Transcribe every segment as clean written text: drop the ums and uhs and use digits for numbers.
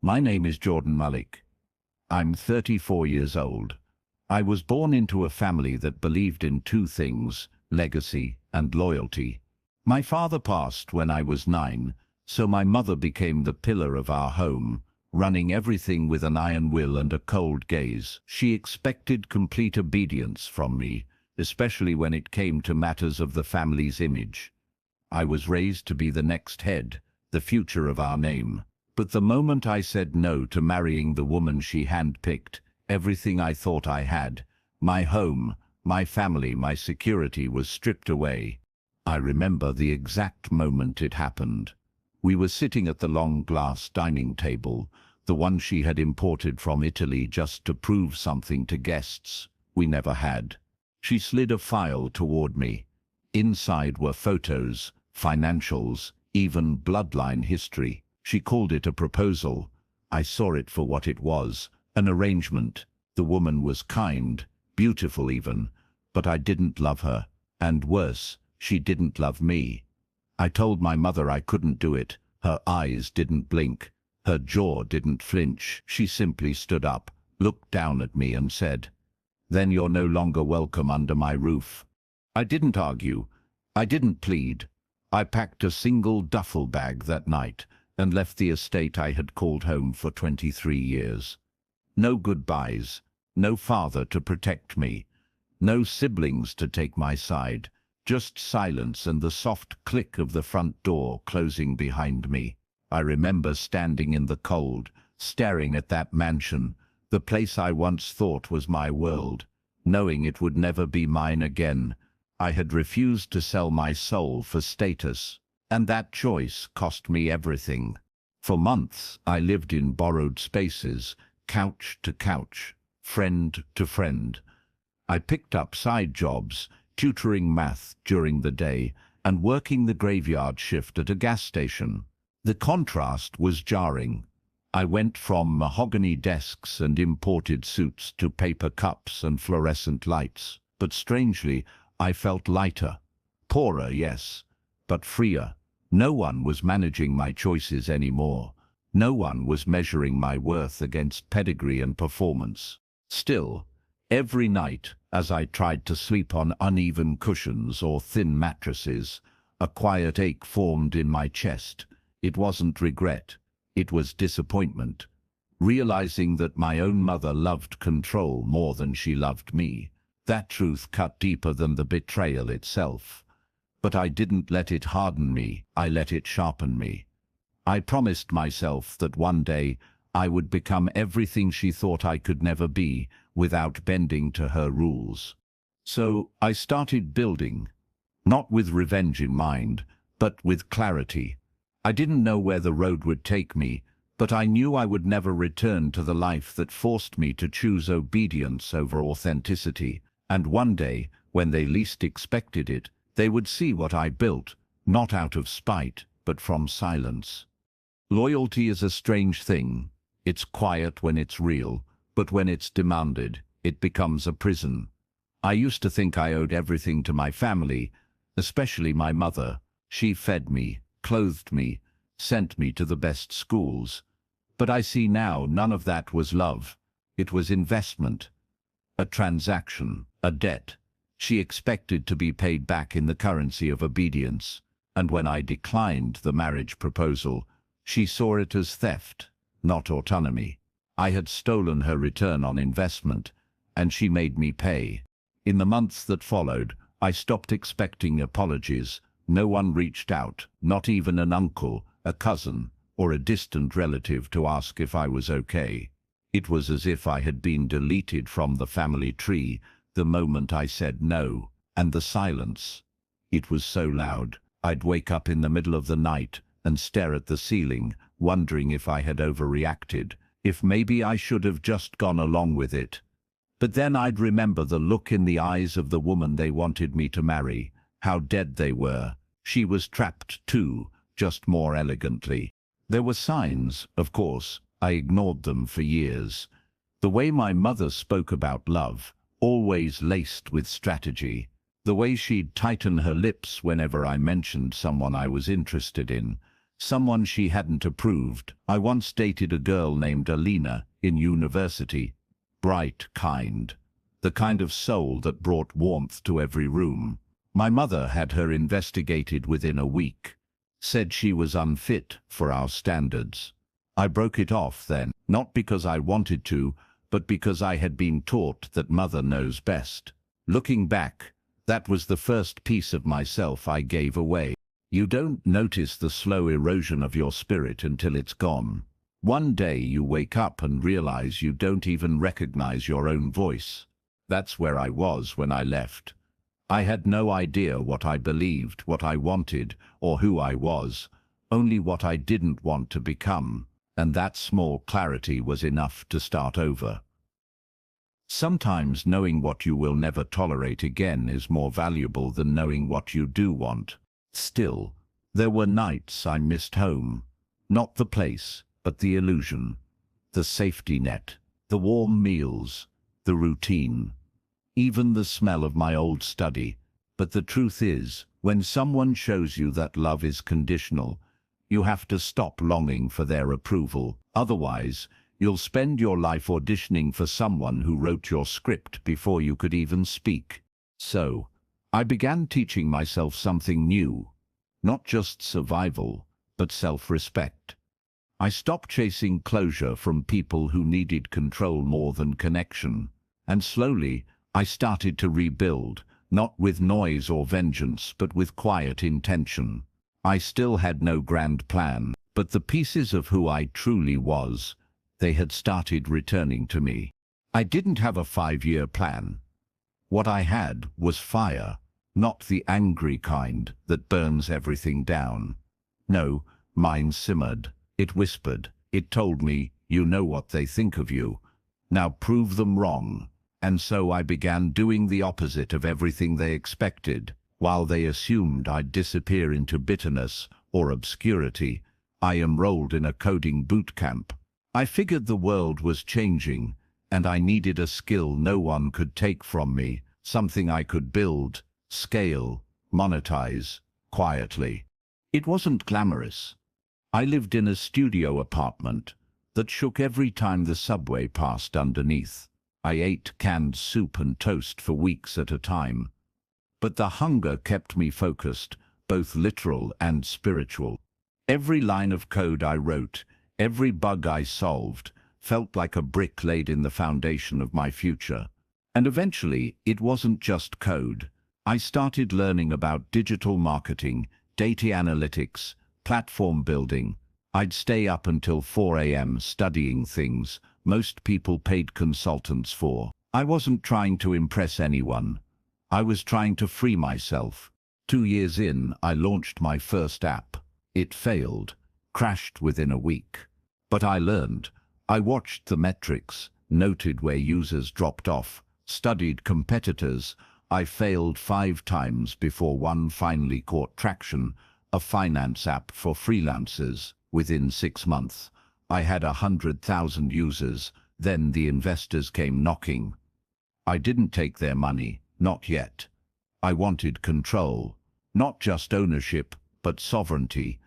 My name is Jordan Malik. I'm 34 years old. I was born into a family that believed in two things: legacy and loyalty. My father passed when I was 9, so my mother became the pillar of our home, running everything with an iron will and a cold gaze. She expected complete obedience from me, especially when it came to matters of the family's image. I was raised to be the next head, the future of our name. But the moment I said no to marrying the woman she handpicked, everything I thought I had, my home, my family, my security, was stripped away. I remember the exact moment it happened. We were sitting at the long glass dining table, the one she had imported from Italy just to prove something to guests we never had. She slid a file toward me. Inside were photos, financials, even bloodline history. She called it a proposal. I saw it for what it was, an arrangement. The woman was kind, beautiful even, but I didn't love her. And worse, she didn't love me. I told my mother I couldn't do it. Her eyes didn't blink. Her jaw didn't flinch. She simply stood up, looked down at me and said, "Then you're no longer welcome under my roof." I didn't argue. I didn't plead. I packed a single duffel bag that night and left the estate I had called home for 23 years. No goodbyes, no father to protect me, no siblings to take my side, just silence and the soft click of the front door closing behind me. I remember standing in the cold, staring at that mansion, the place I once thought was my world, knowing it would never be mine again. I had refused to sell my soul for status, and that choice cost me everything. For months, I lived in borrowed spaces, couch to couch, friend to friend. I picked up side jobs, tutoring math during the day, and working the graveyard shift at a gas station. The contrast was jarring. I went from mahogany desks and imported suits to paper cups and fluorescent lights, but strangely, I felt lighter. Poorer, yes, but freer. No one was managing my choices anymore. No one was measuring my worth against pedigree and performance. Still, every night, as I tried to sleep on uneven cushions or thin mattresses, a quiet ache formed in my chest. It wasn't regret, it was disappointment. Realizing that my own mother loved control more than she loved me. That truth cut deeper than the betrayal itself. But I didn't let it harden me, I let it sharpen me. I promised myself that one day I would become everything she thought I could never be, without bending to her rules. So I started building, not with revenge in mind, but with clarity. I didn't know where the road would take me, but I knew I would never return to the life that forced me to choose obedience over authenticity. And one day, when they least expected it, they would see what I built, not out of spite, but from silence. Loyalty is a strange thing. It's quiet when it's real, but when it's demanded, it becomes a prison. I used to think I owed everything to my family, especially my mother. She fed me, clothed me, sent me to the best schools. But I see now none of that was love. It was investment, a transaction, a debt. She expected to be paid back in the currency of obedience, and when I declined the marriage proposal, she saw it as theft, not autonomy. I had stolen her return on investment, and she made me pay. In the months that followed, I stopped expecting apologies. No one reached out, not even an uncle, a cousin, or a distant relative to ask if I was okay. It was as if I had been deleted from the family tree the moment I said no, and the silence. It was so loud, I'd wake up in the middle of the night and stare at the ceiling, wondering if I had overreacted, if maybe I should have just gone along with it. But then I'd remember the look in the eyes of the woman they wanted me to marry, how dead they were. She was trapped too, just more elegantly. There were signs, of course. I ignored them for years. The way my mother spoke about love, always laced with strategy. The way she'd tighten her lips whenever I mentioned someone I was interested in. someone she hadn't approved. I once dated a girl named Alina in university. Bright, kind. The kind of soul that brought warmth to every room. My mother had her investigated within a week. Said she was unfit for our standards. I broke it off then, not because I wanted to, but because I had been taught that mother knows best. Looking back, that was the first piece of myself I gave away. You don't notice the slow erosion of your spirit until it's gone. One day you wake up and realize you don't even recognize your own voice. That's where I was when I left. I had no idea what I believed, what I wanted, or who I was, only what I didn't want to become, and that small clarity was enough to start over. Sometimes knowing what you will never tolerate again is more valuable than knowing what you do want. Still, there were nights I missed home. Not the place, but the illusion, the safety net, the warm meals, the routine, even the smell of my old study. But the truth is, when someone shows you that love is conditional, you have to stop longing for their approval. Otherwise, you'll spend your life auditioning for someone who wrote your script before you could even speak. So, I began teaching myself something new. Not just survival, but self-respect. I stopped chasing closure from people who needed control more than connection. And slowly, I started to rebuild, not with noise or vengeance, but with quiet intention. I still had no grand plan, but the pieces of who I truly was, they had started returning to me. I didn't have a 5-year plan. What I had was fire, not the angry kind that burns everything down. No, mine simmered. It whispered. It told me, you know what they think of you. Now prove them wrong. And so I began doing the opposite of everything they expected. While they assumed I'd disappear into bitterness or obscurity, I enrolled in a coding boot camp. I figured the world was changing, and I needed a skill no one could take from me, something I could build, scale, monetize, quietly. It wasn't glamorous. I lived in a studio apartment that shook every time the subway passed underneath. I ate canned soup and toast for weeks at a time. But the hunger kept me focused, both literal and spiritual. Every line of code I wrote, every bug I solved, felt like a brick laid in the foundation of my future. And eventually, it wasn't just code. I started learning about digital marketing, data analytics, platform building. I'd stay up until 4 a.m. studying things most people paid consultants for. I wasn't trying to impress anyone. I was trying to free myself. 2 years in, I launched my first app. It failed, crashed within a week. But I learned. I watched the metrics, noted where users dropped off, studied competitors. I failed 5 times before one finally caught traction, a finance app for freelancers. Within 6 months, I had 100,000 users. Then the investors came knocking. I didn't take their money, not yet. I wanted control, not just ownership, but sovereignty.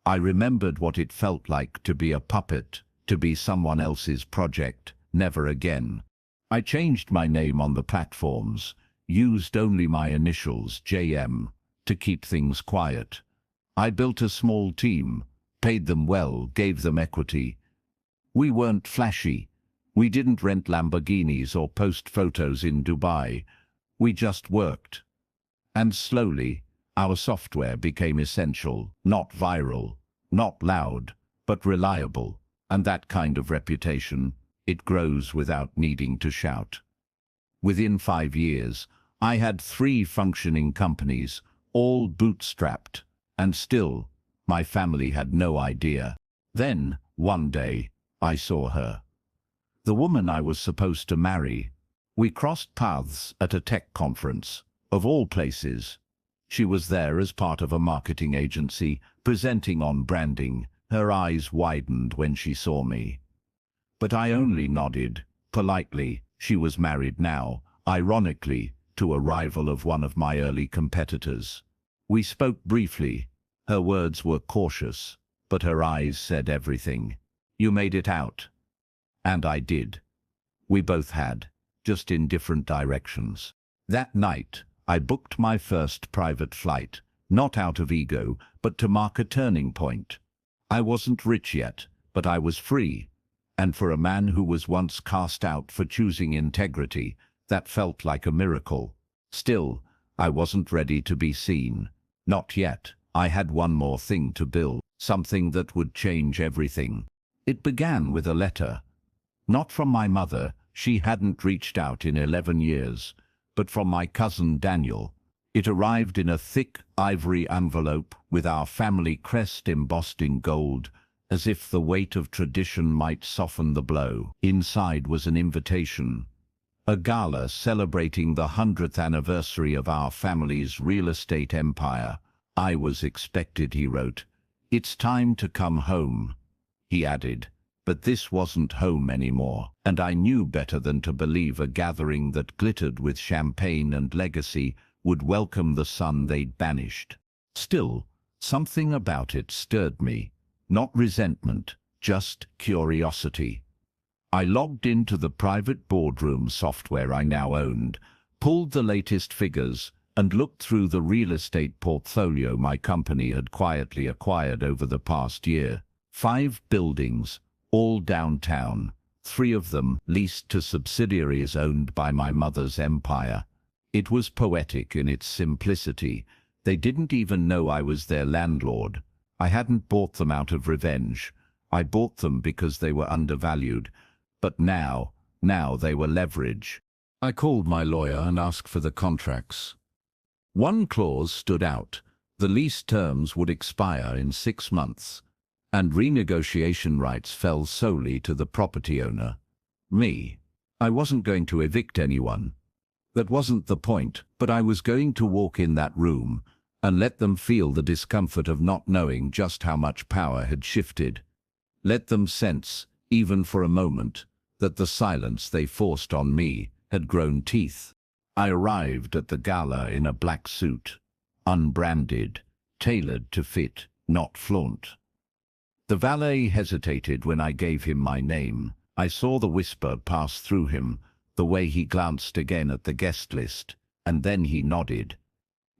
I remembered what it felt like to be a puppet, to be someone else's project. Never again. I changed my name on the platforms, used only my initials, JM, to keep things quiet. I built a small team, paid them well, gave them equity. We weren't flashy. We didn't rent Lamborghinis or post photos in Dubai. We just worked. And slowly, our software became essential, not viral, not loud, but reliable. And that kind of reputation, it grows without needing to shout. Within 5 years, I had 3 functioning companies, all bootstrapped, and still, my family had no idea. Then, one day, I saw her. The woman I was supposed to marry. We crossed paths at a tech conference, of all places. She was there as part of a marketing agency, presenting on branding. Her eyes widened when she saw me. But I only nodded, politely. She was married now, ironically, to a rival of one of my early competitors. We spoke briefly. Her words were cautious, but her eyes said everything. "You made it out." And I did. We both had, just in different directions. That night, I booked my first private flight, not out of ego, but to mark a turning point. I wasn't rich yet, but I was free. And for a man who was once cast out for choosing integrity, that felt like a miracle. Still, I wasn't ready to be seen. Not yet. I had one more thing to build, something that would change everything. It began with a letter. Not from my mother, she hadn't reached out in 11 years, but from my cousin Daniel. It arrived in a thick ivory envelope with our family crest embossed in gold, as if the weight of tradition might soften the blow. Inside was an invitation. A gala celebrating the 100th anniversary of our family's real estate empire. I was expected, he wrote. "It's time to come home," he added. But this wasn't home anymore, and I knew better than to believe a gathering that glittered with champagne and legacy would welcome the son they'd banished. Still, something about it stirred me. Not resentment, just curiosity. I logged into the private boardroom software I now owned, pulled the latest figures, and looked through the real estate portfolio my company had quietly acquired over the past year. 5 buildings, all downtown, 3 of them leased to subsidiaries owned by my mother's empire. It was poetic in its simplicity. They didn't even know I was their landlord. I hadn't bought them out of revenge. I bought them because they were undervalued. But now they were leverage. I called my lawyer and asked for the contracts. One clause stood out. The lease terms would expire in 6 months, and renegotiation rights fell solely to the property owner. Me. I wasn't going to evict anyone. That wasn't the point, but I was going to walk in that room and let them feel the discomfort of not knowing just how much power had shifted. Let them sense, even for a moment, that the silence they forced on me had grown teeth. I arrived at the gala in a black suit, unbranded, tailored to fit, not flaunt. The valet hesitated when I gave him my name. I saw the whisper pass through him, the way he glanced again at the guest list, and then he nodded.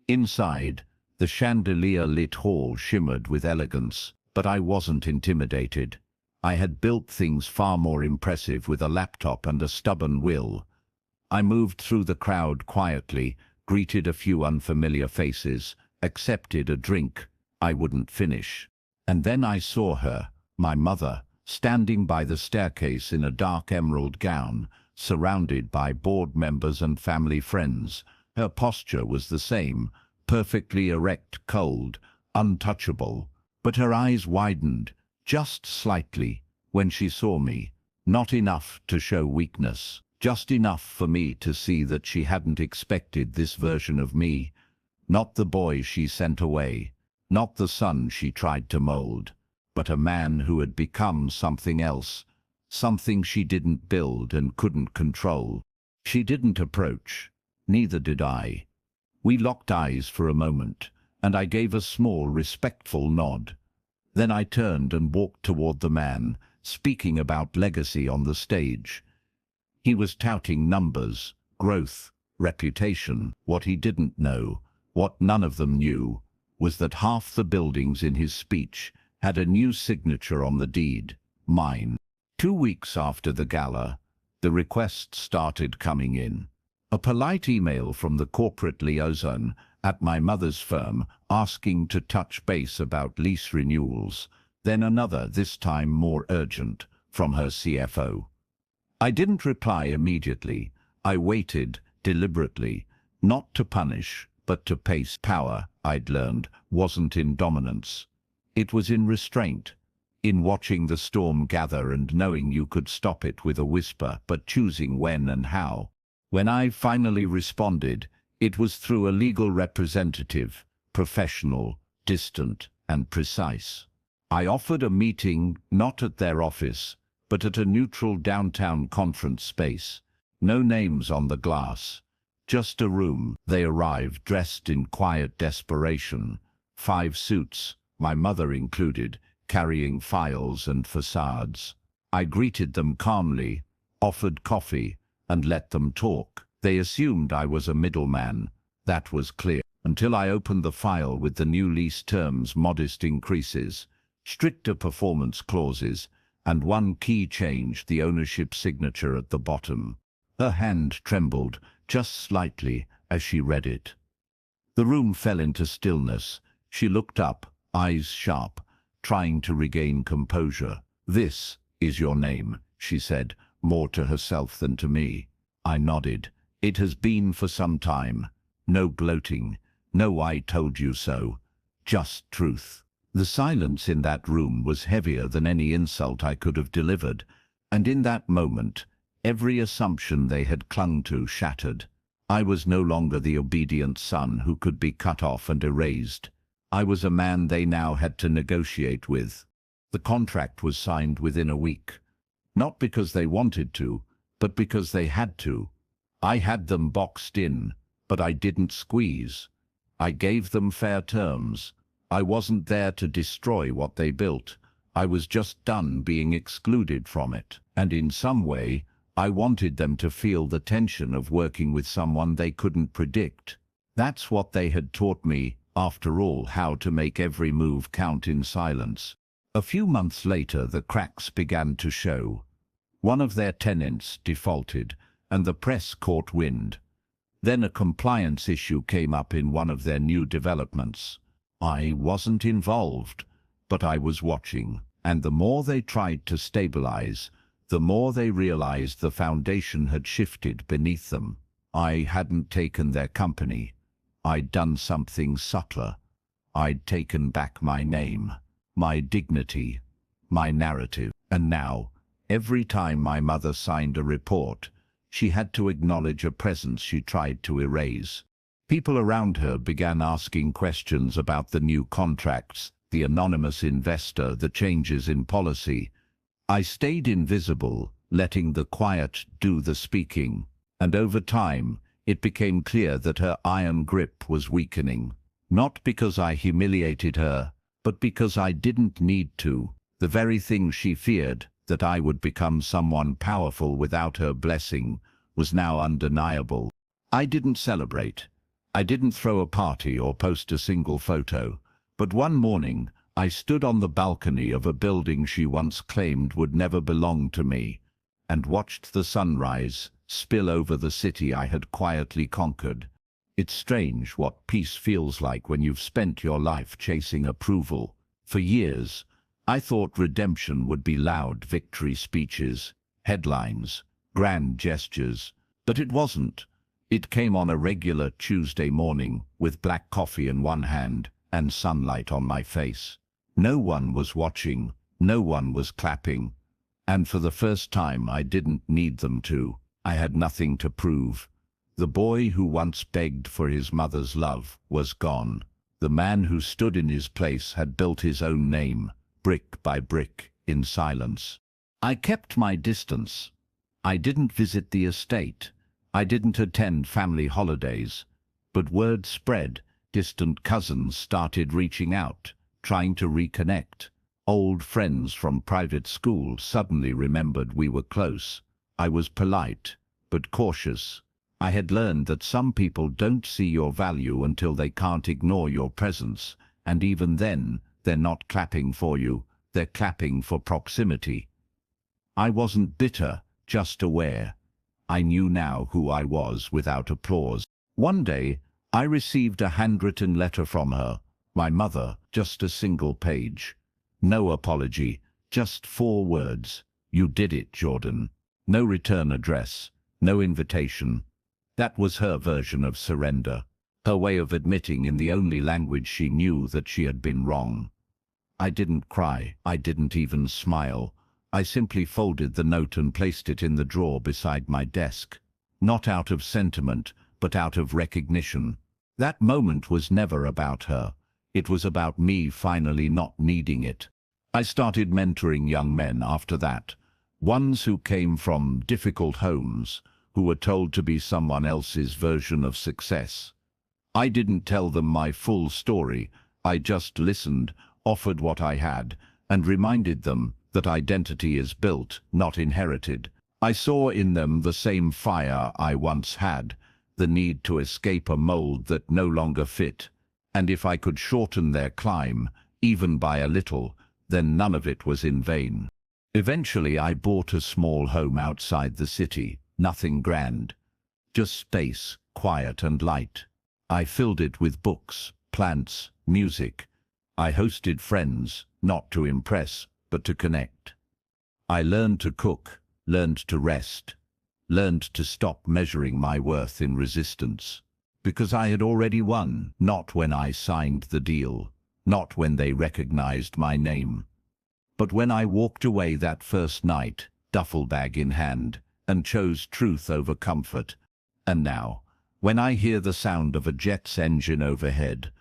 Inside, the chandelier-lit hall shimmered with elegance, but I wasn't intimidated. I had built things far more impressive with a laptop and a stubborn will. I moved through the crowd quietly, greeted a few unfamiliar faces, accepted a drink I wouldn't finish. And then I saw her, my mother, standing by the staircase in a dark emerald gown, surrounded by board members and family friends. Her posture was the same, perfectly erect, cold, untouchable. But her eyes widened, just slightly, when she saw me. Not enough to show weakness, just enough for me to see that she hadn't expected this version of me. Not the boy she sent away, not the son she tried to mold, but a man who had become something else. Something she didn't build and couldn't control. She didn't approach. Neither did I. We locked eyes for a moment, and I gave a small, respectful nod. Then I turned and walked toward the man, speaking about legacy on the stage. He was touting numbers, growth, reputation. What he didn't know, what none of them knew, was that half the buildings in his speech had a new signature on the deed, mine. 2 weeks after the gala, the requests started coming in. A polite email from the corporate liaison at my mother's firm asking to touch base about lease renewals. Then another, this time more urgent, from her CFO. I didn't reply immediately. I waited deliberately, not to punish, but to pace. Power, I'd learned, wasn't in dominance. It was in restraint. In watching the storm gather and knowing you could stop it with a whisper, but choosing when and how. When I finally responded, it was through a legal representative, professional, distant, and precise. I offered a meeting, not at their office, but at a neutral downtown conference space. No names on the glass, just a room. They arrived dressed in quiet desperation. 5 suits, my mother included, carrying files and facades. I greeted them calmly, offered coffee, and let them talk. They assumed I was a middleman. That was clear. Until I opened the file with the new lease terms, modest increases, stricter performance clauses, and one key change, the ownership signature at the bottom. Her hand trembled, just slightly, as she read it. The room fell into stillness. She looked up, eyes sharp, trying to regain composure. "This is your name," she said, more to herself than to me. I nodded. "It has been for some time. No gloating, no I told you so. Just truth." The silence in that room was heavier than any insult I could have delivered, and in that moment, every assumption they had clung to shattered. I was no longer the obedient son who could be cut off and erased. I was a man they now had to negotiate with. The contract was signed within a week. Not because they wanted to, but because they had to. I had them boxed in, but I didn't squeeze. I gave them fair terms. I wasn't there to destroy what they built. I was just done being excluded from it. And in some way, I wanted them to feel the tension of working with someone they couldn't predict. That's what they had taught me, after all, how to make every move count in silence. A few months later, the cracks began to show. One of their tenants defaulted, and the press caught wind. Then a compliance issue came up in one of their new developments. I wasn't involved, but I was watching, and the more they tried to stabilize, the more they realized the foundation had shifted beneath them. I hadn't taken their company. I'd done something subtler. I'd taken back my name, my dignity, my narrative. And now, every time my mother signed a report, she had to acknowledge a presence she tried to erase. People around her began asking questions about the new contracts, the anonymous investor, the changes in policy. I stayed invisible, letting the quiet do the speaking, and over time, it became clear that her iron grip was weakening. Not because I humiliated her, but because I didn't need to. The very thing she feared, that I would become someone powerful without her blessing, was now undeniable. I didn't celebrate. I didn't throw a party or post a single photo, but one morning I stood on the balcony of a building she once claimed would never belong to me, and watched the sunrise spill over the city I had quietly conquered. It's strange what peace feels like when you've spent your life chasing approval. For years, I thought redemption would be loud victory speeches, headlines, grand gestures, but it wasn't. It came on a regular Tuesday morning, with black coffee in one hand and sunlight on my face. No one was watching, no one was clapping, and for the first time I didn't need them to. I had nothing to prove. The boy who once begged for his mother's love was gone. The man who stood in his place had built his own name, brick by brick, in silence. I kept my distance. I didn't visit the estate. I didn't attend family holidays, but word spread. Distant cousins started reaching out, trying to reconnect. Old friends from private school suddenly remembered we were close. I was polite, but cautious. I had learned that some people don't see your value until they can't ignore your presence, and even then, they're not clapping for you, they're clapping for proximity. I wasn't bitter, just aware. I knew now who I was without applause. One day, I received a handwritten letter from her, my mother, just a single page. No apology, just 4 words. "You did it, Jordan." No return address, no invitation. That was her version of surrender, her way of admitting in the only language she knew that she had been wrong. I didn't cry, I didn't even smile. I simply folded the note and placed it in the drawer beside my desk. Not out of sentiment, but out of recognition. That moment was never about her. It was about me finally not needing it. I started mentoring young men after that. Ones who came from difficult homes, who were told to be someone else's version of success. I didn't tell them my full story. I just listened, offered what I had, and reminded them that identity is built, not inherited. I saw in them the same fire I once had, the need to escape a mold that no longer fit, and if I could shorten their climb, even by a little, then none of it was in vain. Eventually I bought a small home outside the city, nothing grand, just space, quiet and light. I filled it with books, plants, music. I hosted friends, not to impress, but to connect. I learned to cook, learned to rest, learned to stop measuring my worth in resistance. Because I had already won, not when I signed the deal, not when they recognized my name, but when I walked away that first night, duffel bag in hand, and chose truth over comfort. And now, when I hear the sound of a jet's engine overhead,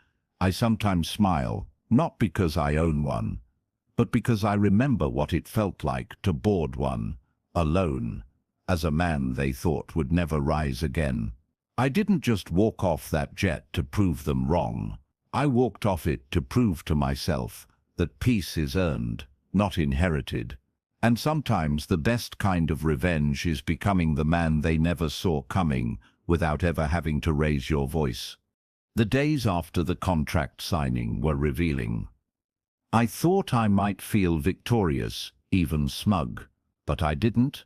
I sometimes smile, not because I own one, but because I remember what it felt like to board one, alone, as a man they thought would never rise again. I didn't just walk off that jet to prove them wrong. I walked off it to prove to myself that peace is earned, not inherited. And sometimes the best kind of revenge is becoming the man they never saw coming without ever having to raise your voice. The days after the contract signing were revealing. I thought I might feel victorious, even smug, but I didn't.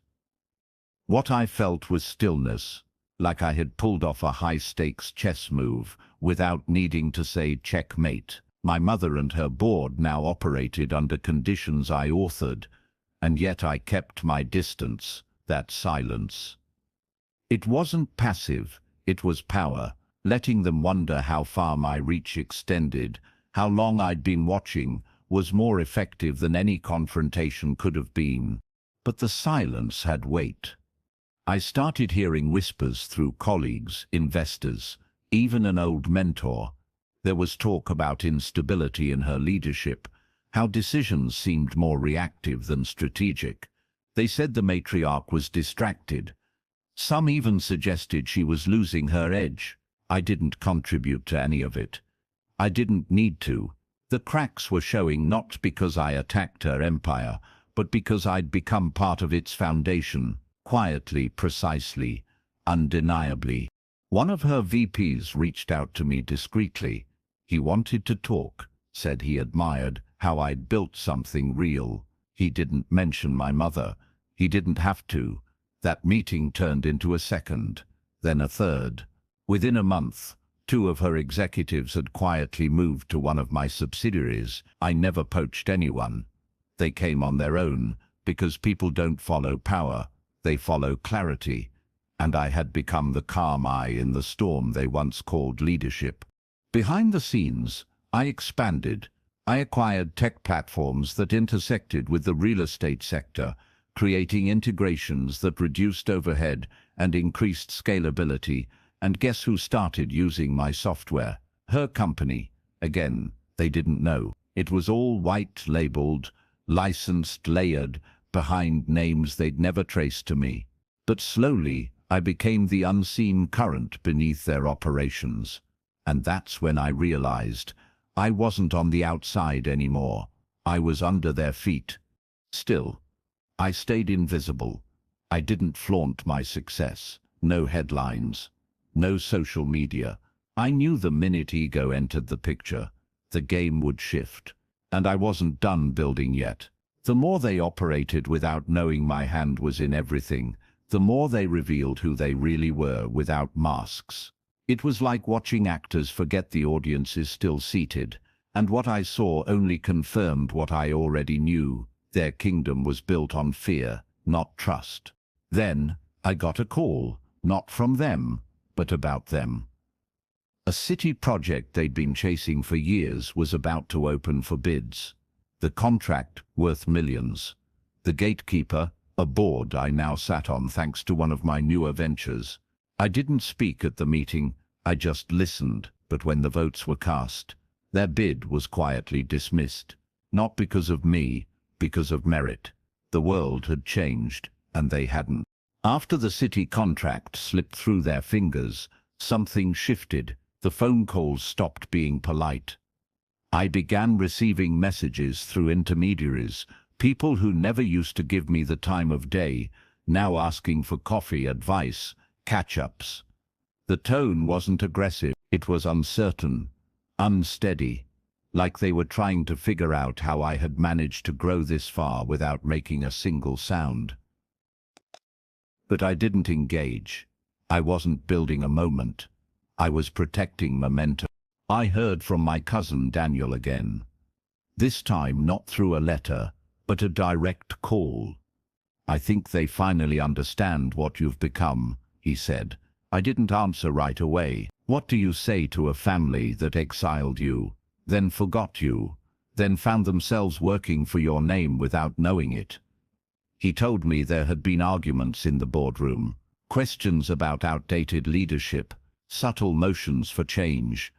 What I felt was stillness, like I had pulled off a high-stakes chess move without needing to say checkmate. My mother and her board now operated under conditions I authored, and yet I kept my distance, that silence. It wasn't passive, it was power, letting them wonder how far my reach extended, how long I'd been watching, was more effective than any confrontation could have been. But the silence had weight. I started hearing whispers through colleagues, investors, even an old mentor. There was talk about instability in her leadership, how decisions seemed more reactive than strategic. They said the matriarch was distracted. Some even suggested she was losing her edge. I didn't contribute to any of it. I didn't need to. The cracks were showing not because I attacked her empire, but because I'd become part of its foundation, quietly, precisely, undeniably. One of her VPs reached out to me discreetly. He wanted to talk, said he admired how I'd built something real. He didn't mention my mother. He didn't have to. That meeting turned into a second, then a third. Within a month, 2 of her executives had quietly moved to one of my subsidiaries. I never poached anyone. They came on their own, because people don't follow power, they follow clarity. And I had become the calm eye in the storm they once called leadership. Behind the scenes, I expanded. I acquired tech platforms that intersected with the real estate sector, creating integrations that reduced overhead and increased scalability. And guess who started using my software? Her company. Again, they didn't know. It was all white-labeled, licensed, layered, behind names they'd never traced to me. But slowly, I became the unseen current beneath their operations. And that's when I realized I wasn't on the outside anymore. I was under their feet. Still, I stayed invisible. I didn't flaunt my success. No headlines. No social media. I knew the minute ego entered the picture, the game would shift. And I wasn't done building yet. The more they operated without knowing my hand was in everything, the more they revealed who they really were without masks. It was like watching actors forget the audience is still seated, and what I saw only confirmed what I already knew. Their kingdom was built on fear, not trust. Then I got a call, not from them, but about them. A city project they'd been chasing for years was about to open for bids. The contract, worth millions. The gatekeeper, a board I now sat on thanks to one of my newer ventures. I didn't speak at the meeting, I just listened, but when the votes were cast, their bid was quietly dismissed. Not because of me, because of merit. The world had changed, and they hadn't. After the city contract slipped through their fingers, something shifted. The phone calls stopped being polite. I began receiving messages through intermediaries, people who never used to give me the time of day, now asking for coffee, advice, catch-ups. The tone wasn't aggressive, it was uncertain, unsteady, like they were trying to figure out how I had managed to grow this far without making a single sound. But I didn't engage. I wasn't building a moment. I was protecting momentum. I heard from my cousin Daniel again. This time not through a letter, but a direct call. "I think they finally understand what you've become," he said. I didn't answer right away. What do you say to a family that exiled you, then forgot you, then found themselves working for your name without knowing it? He told me there had been arguments in the boardroom, questions about outdated leadership, subtle motions for change.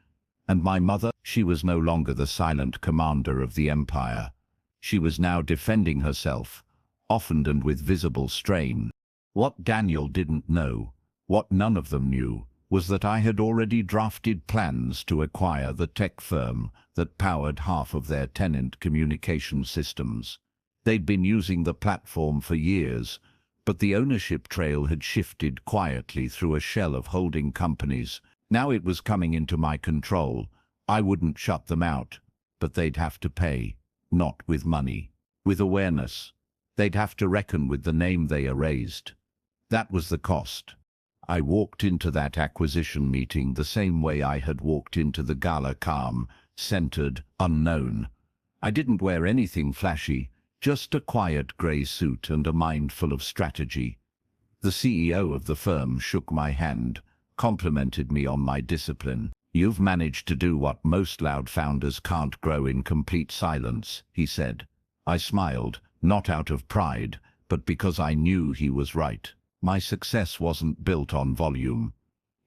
And my mother, she was no longer the silent commander of the empire. She was now defending herself, often and with visible strain. What Daniel didn't know, what none of them knew, was that I had already drafted plans to acquire the tech firm that powered half of their tenant communication systems. They'd been using the platform for years, but the ownership trail had shifted quietly through a shell of holding companies. Now it was coming into my control. I wouldn't shut them out, but they'd have to pay, not with money, with awareness. They'd have to reckon with the name they erased. That was the cost. I walked into that acquisition meeting the same way I had walked into the gala, calm, centered, unknown. I didn't wear anything flashy, just a quiet grey suit and a mind full of strategy. The CEO of the firm shook my hand, complimented me on my discipline. "You've managed to do what most loud founders can't grow in complete silence," he said. I smiled, not out of pride, but because I knew he was right. My success wasn't built on volume.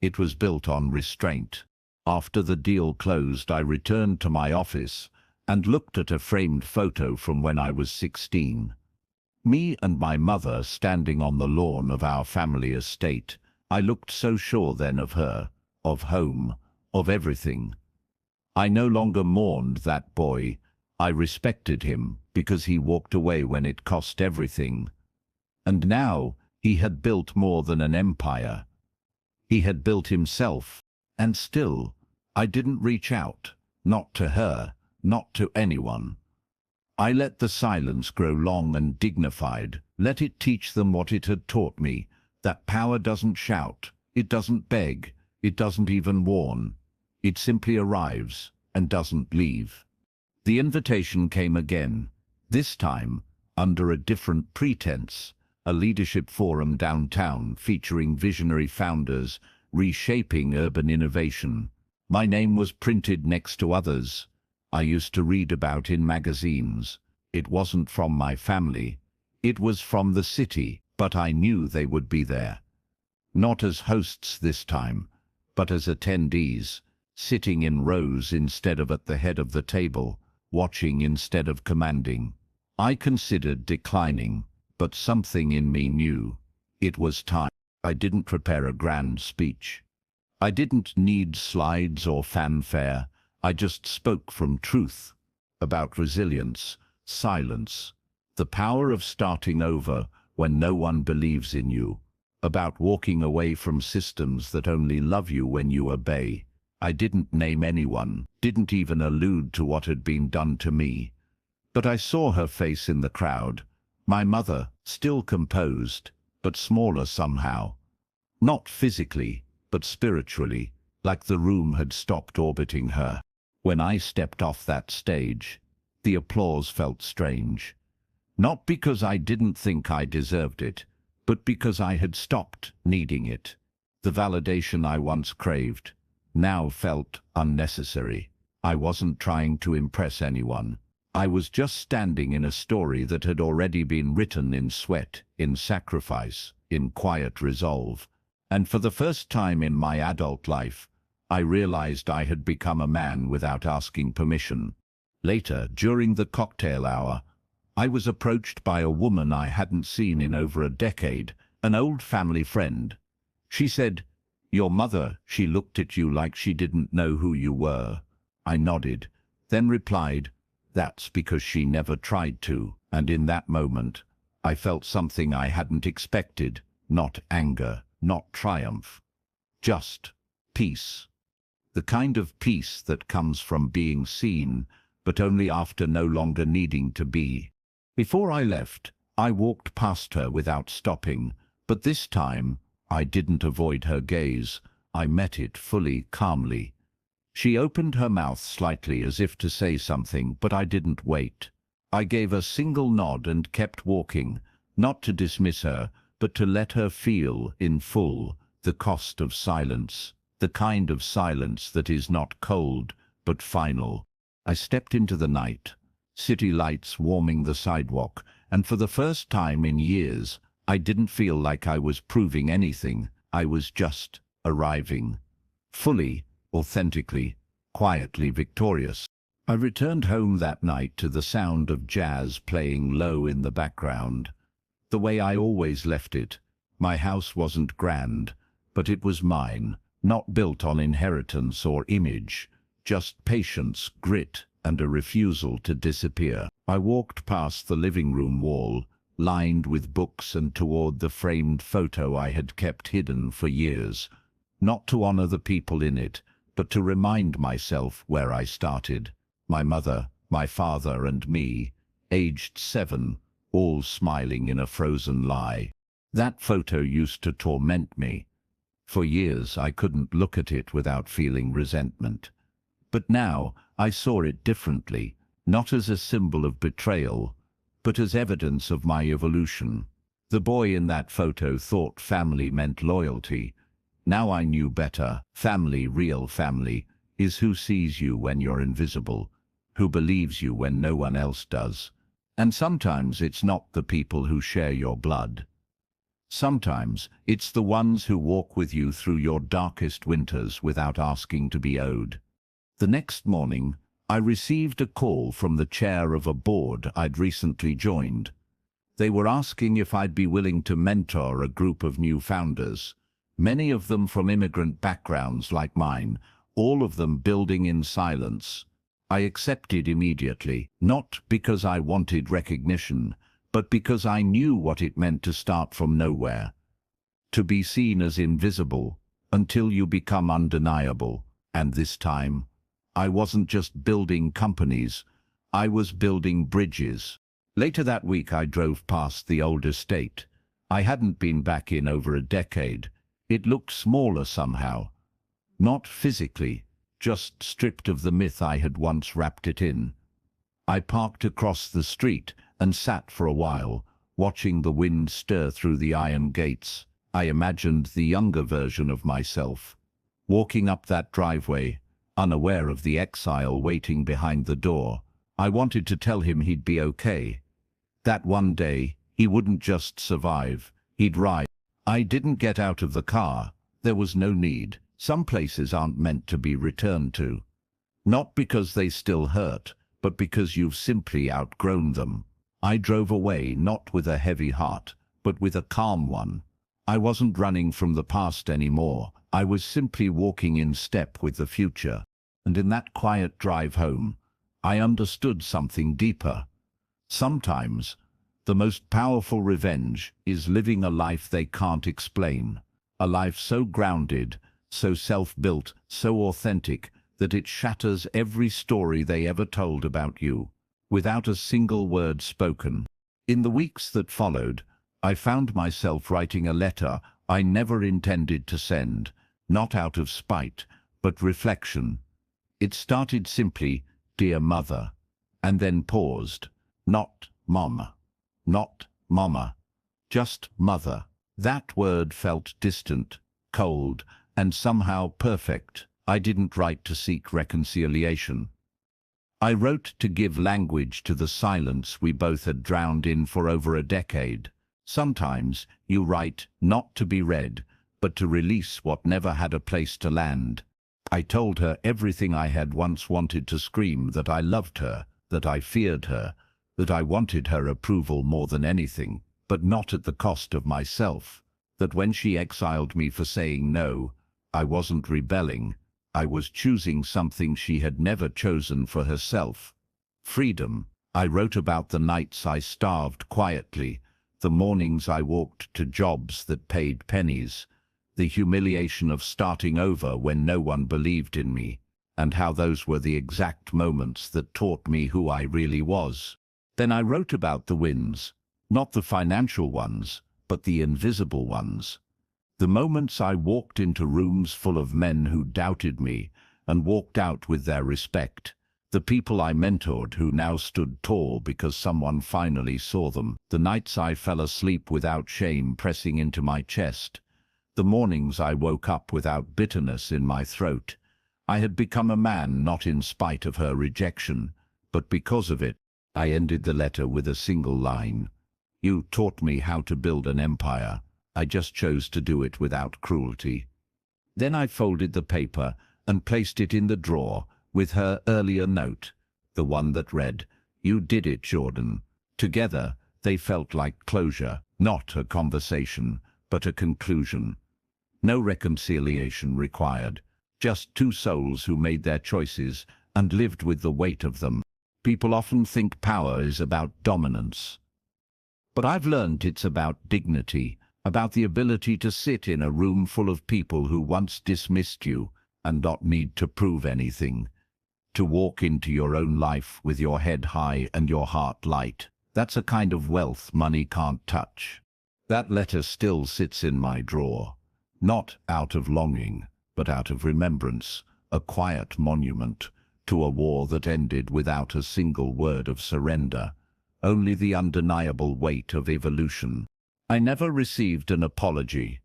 It was built on restraint. After the deal closed, I returned to my office and looked at a framed photo from when I was 16. Me and my mother standing on the lawn of our family estate. I looked so sure then of her, of home, of everything. I no longer mourned that boy. I respected him because he walked away when it cost everything. And now he had built more than an empire. He had built himself. And still, I didn't reach out, not to her, not to anyone. I let the silence grow long and dignified, let it teach them what it had taught me, that power doesn't shout, it doesn't beg, it doesn't even warn. It simply arrives and doesn't leave. The invitation came again, this time under a different pretense, a leadership forum downtown featuring visionary founders reshaping urban innovation. My name was printed next to others I used to read about in magazines. It wasn't from my family. It was from the city, but I knew they would be there. Not as hosts this time, but as attendees, sitting in rows instead of at the head of the table, watching instead of commanding. I considered declining, but something in me knew. It was time. I didn't prepare a grand speech. I didn't need slides or fanfare. I just spoke from truth, about resilience, silence, the power of starting over when no one believes in you, about walking away from systems that only love you when you obey. I didn't name anyone, didn't even allude to what had been done to me. But I saw her face in the crowd, my mother, still composed, but smaller somehow. Not physically, but spiritually, like the room had stopped orbiting her. When I stepped off that stage, the applause felt strange. Not because I didn't think I deserved it, but because I had stopped needing it. The validation I once craved now felt unnecessary. I wasn't trying to impress anyone. I was just standing in a story that had already been written in sweat, in sacrifice, in quiet resolve. And for the first time in my adult life, I realized I had become a man without asking permission. Later, during the cocktail hour, I was approached by a woman I hadn't seen in over a decade, an old family friend. She said, "Your mother," she looked at you like she didn't know who you were. I nodded. then replied, "That's because she never tried to." And in that moment, I felt something I hadn't expected. Not anger, not triumph. Just peace. The kind of peace that comes from being seen, but only after no longer needing to be. Before I left, I walked past her without stopping, but this time I didn't avoid her gaze. I met it fully, calmly. She opened her mouth slightly as if to say something, but I didn't wait. I gave a single nod and kept walking, not to dismiss her, but to let her feel, in full, the cost of silence, the kind of silence that is not cold, but final. I stepped into the night, city lights warming the sidewalk, and for the first time in years, I didn't feel like I was proving anything. I was just arriving. Fully, authentically, quietly victorious. I returned home that night to the sound of jazz playing low in the background. The way I always left it. My house wasn't grand, but it was mine, not built on inheritance or image, just patience, grit, and a refusal to disappear. I walked past the living room wall, lined with books, and toward the framed photo I had kept hidden for years, not to honor the people in it, but to remind myself where I started. My mother, my father, and me, aged 7, all smiling in a frozen lie. That photo used to torment me. For years I couldn't look at it without feeling resentment. But now I saw it differently, not as a symbol of betrayal, but as evidence of my evolution. The boy in that photo thought family meant loyalty. Now I knew better. Family, real family, is who sees you when you're invisible, who believes you when no one else does. And sometimes it's not the people who share your blood. Sometimes it's the ones who walk with you through your darkest winters without asking to be owed. The next morning, I received a call from the chair of a board I'd recently joined. They were asking if I'd be willing to mentor a group of new founders, many of them from immigrant backgrounds like mine, all of them building in silence. I accepted immediately, not because I wanted recognition, but because I knew what it meant to start from nowhere. To be seen as invisible until you become undeniable. And this time, I wasn't just building companies, I was building bridges. Later that week I drove past the old estate. I hadn't been back in over a decade. It looked smaller somehow. Not physically, just stripped of the myth I had once wrapped it in. I parked across the street and sat for a while, watching the wind stir through the iron gates. I imagined the younger version of myself, walking up that driveway, unaware of the exile waiting behind the door. I wanted to tell him he'd be okay. That one day, he wouldn't just survive, he'd rise. I didn't get out of the car. There was no need. Some places aren't meant to be returned to. Not because they still hurt, but because you've simply outgrown them. I drove away not with a heavy heart, but with a calm one. I wasn't running from the past anymore. I was simply walking in step with the future. And in that quiet drive home, I understood something deeper. Sometimes, the most powerful revenge is living a life they can't explain. A life so grounded, so self-built, so authentic, that it shatters every story they ever told about you, without a single word spoken. In the weeks that followed, I found myself writing a letter I never intended to send, not out of spite, but reflection. It started simply, "Dear Mother," and then paused. Not Mama. Not Mama. Just Mother. That word felt distant, cold, and somehow perfect. I didn't write to seek reconciliation. I wrote to give language to the silence we both had drowned in for over a decade. Sometimes you write not to be read, but to release what never had a place to land. I told her everything I had once wanted to scream, that I loved her, that I feared her, that I wanted her approval more than anything, but not at the cost of myself, that when she exiled me for saying no, I wasn't rebelling, I was choosing something she had never chosen for herself. Freedom. I wrote about the nights I starved quietly, the mornings I walked to jobs that paid pennies, the humiliation of starting over when no one believed in me, and how those were the exact moments that taught me who I really was. Then I wrote about the wins, not the financial ones, but the invisible ones. The moments I walked into rooms full of men who doubted me and walked out with their respect. The people I mentored who now stood tall because someone finally saw them. The nights I fell asleep without shame pressing into my chest. The mornings I woke up without bitterness in my throat. I had become a man not in spite of her rejection, but because of it. I ended the letter with a single line. You taught me how to build an empire. I just chose to do it without cruelty. Then I folded the paper and placed it in the drawer with her earlier note, the one that read, "You did it, Jordan." Together, they felt like closure, not a conversation, but a conclusion. No reconciliation required, just two souls who made their choices and lived with the weight of them. People often think power is about dominance. But I've learned it's about dignity, about the ability to sit in a room full of people who once dismissed you and not need to prove anything. To walk into your own life with your head high and your heart light. That's a kind of wealth money can't touch. That letter still sits in my drawer, not out of longing, but out of remembrance, a quiet monument to a war that ended without a single word of surrender, only the undeniable weight of evolution. I never received an apology,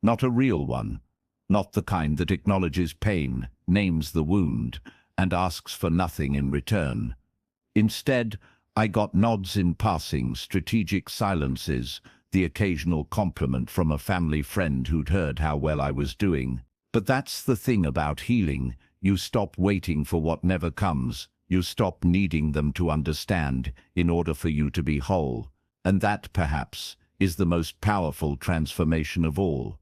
not a real one, not the kind that acknowledges pain, names the wound, and asks for nothing in return. Instead, I got nods in passing, strategic silences, the occasional compliment from a family friend who'd heard how well I was doing. But that's the thing about healing. You stop waiting for what never comes. You stop needing them to understand in order for you to be whole. And that, perhaps, is the most powerful transformation of all.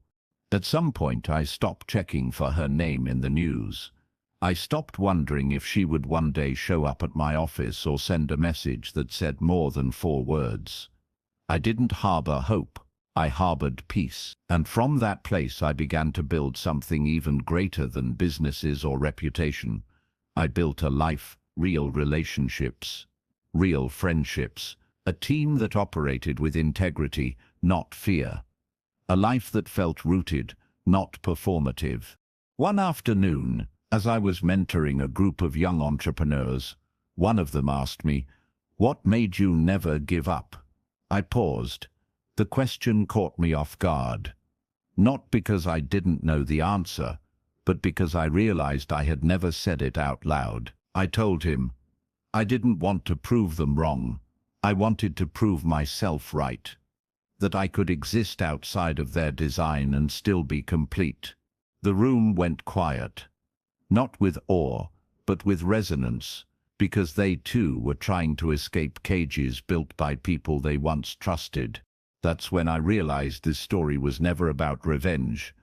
At some point, I stopped checking for her name in the news. I stopped wondering if she would one day show up at my office or send a message that said more than 4 words. I didn't harbor hope. I harbored peace. And from that place I began to build something even greater than businesses or reputation. I built a life, real relationships, real friendships, a team that operated with integrity, not fear. A life that felt rooted, not performative. One afternoon, as I was mentoring a group of young entrepreneurs, one of them asked me, "What made you never give up?" I paused. The question caught me off guard. Not because I didn't know the answer, but because I realized I had never said it out loud. I told him, I didn't want to prove them wrong. I wanted to prove myself right. That I could exist outside of their design and still be complete. The room went quiet. Not with awe, but with resonance, because they too were trying to escape cages built by people they once trusted. That's when I realized this story was never about revenge.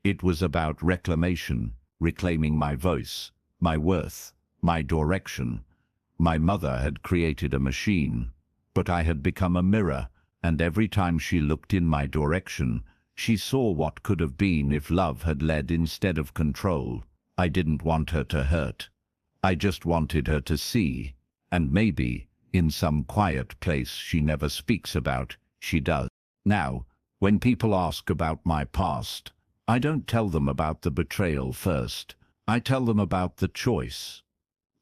It was about reclamation, reclaiming my voice, my worth, my direction. My mother had created a machine, but I had become a mirror, and every time she looked in my direction, she saw what could have been if love had led instead of control. I didn't want her to hurt. I just wanted her to see, and maybe, in some quiet place she never speaks about, she does. Now, when people ask about my past, I don't tell them about the betrayal first. I tell them about the choice.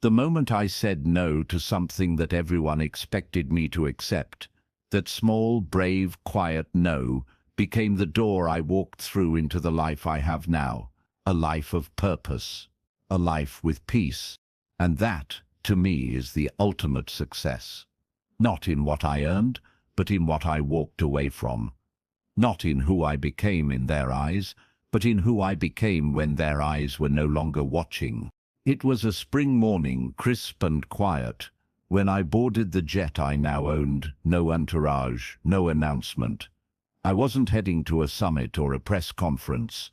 The moment I said no to something that everyone expected me to accept, that small, brave, quiet no became the door I walked through into the life I have now. A life of purpose, a life with peace. And that, to me, is the ultimate success. Not in what I earned, but in what I walked away from. Not in who I became in their eyes, but in who I became when their eyes were no longer watching. It was a spring morning, crisp and quiet, when I boarded the jet I now owned. No entourage, no announcement. I wasn't heading to a summit or a press conference.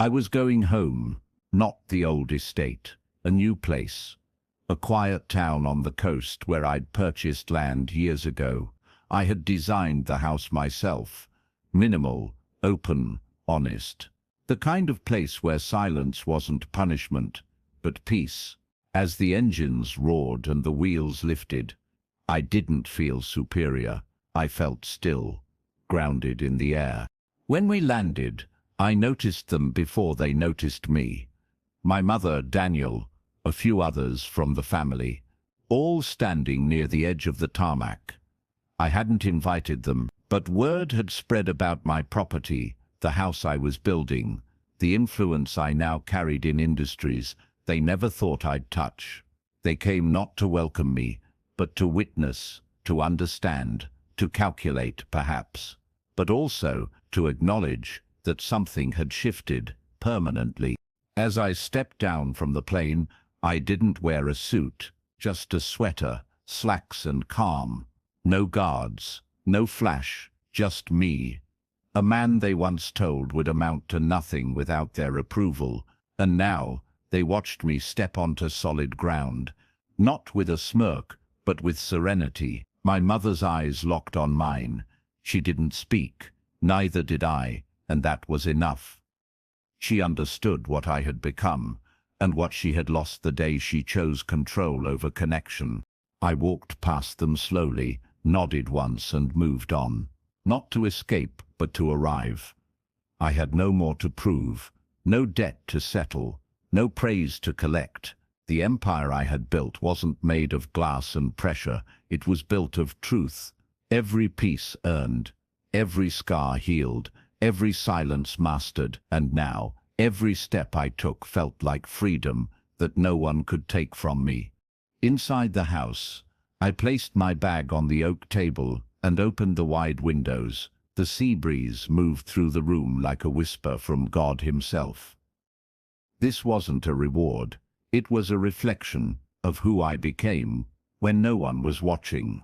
I was going home, Not the old estate, a new place. A quiet town on the coast where I'd purchased land years ago. I had designed the house myself. Minimal, open, honest. The kind of place where silence wasn't punishment, but peace. As the engines roared and the wheels lifted, I didn't feel superior. I felt still, grounded in the air. When we landed, I noticed them before they noticed me. My mother, Daniel, a few others from the family, all standing near the edge of the tarmac. I hadn't invited them, but word had spread about my property, the house I was building, the influence I now carried in industries they never thought I'd touch. They came not to welcome me, but to witness, to understand, to calculate perhaps, but also to acknowledge that something had shifted permanently. As I stepped down from the plane, I didn't wear a suit, just a sweater, slacks and calm. No guards, no flash, just me. A man they once told would amount to nothing without their approval, and now they watched me step onto solid ground, not with a smirk, but with serenity. My mother's eyes locked on mine. She didn't speak, neither did I, and that was enough. She understood what I had become, and what she had lost the day she chose control over connection. I walked past them slowly, nodded once and moved on. Not to escape, but to arrive. I had no more to prove, no debt to settle, no praise to collect. The empire I had built wasn't made of glass and pressure, it was built of truth. Every piece earned, every scar healed, every silence mastered, and now, every step I took felt like freedom that no one could take from me. Inside the house, I placed my bag on the oak table and opened the wide windows. The sea breeze moved through the room like a whisper from God himself. This wasn't a reward. It was a reflection of who I became when no one was watching.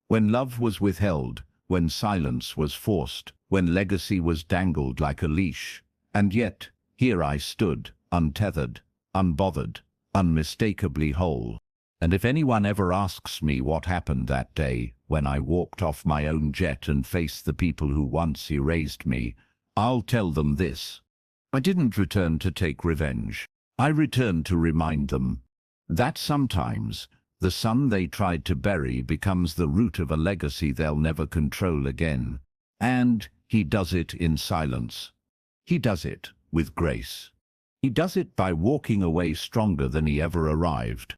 When love was withheld, when silence was forced, when legacy was dangled like a leash. And yet, here I stood, untethered, unbothered, unmistakably whole. And if anyone ever asks me what happened that day, when I walked off my own jet and faced the people who once erased me, I'll tell them this. I didn't return to take revenge. I returned to remind them that sometimes the sun they tried to bury becomes the root of a legacy they'll never control again. And he does it in silence. He does it with grace. He does it by walking away stronger than he ever arrived.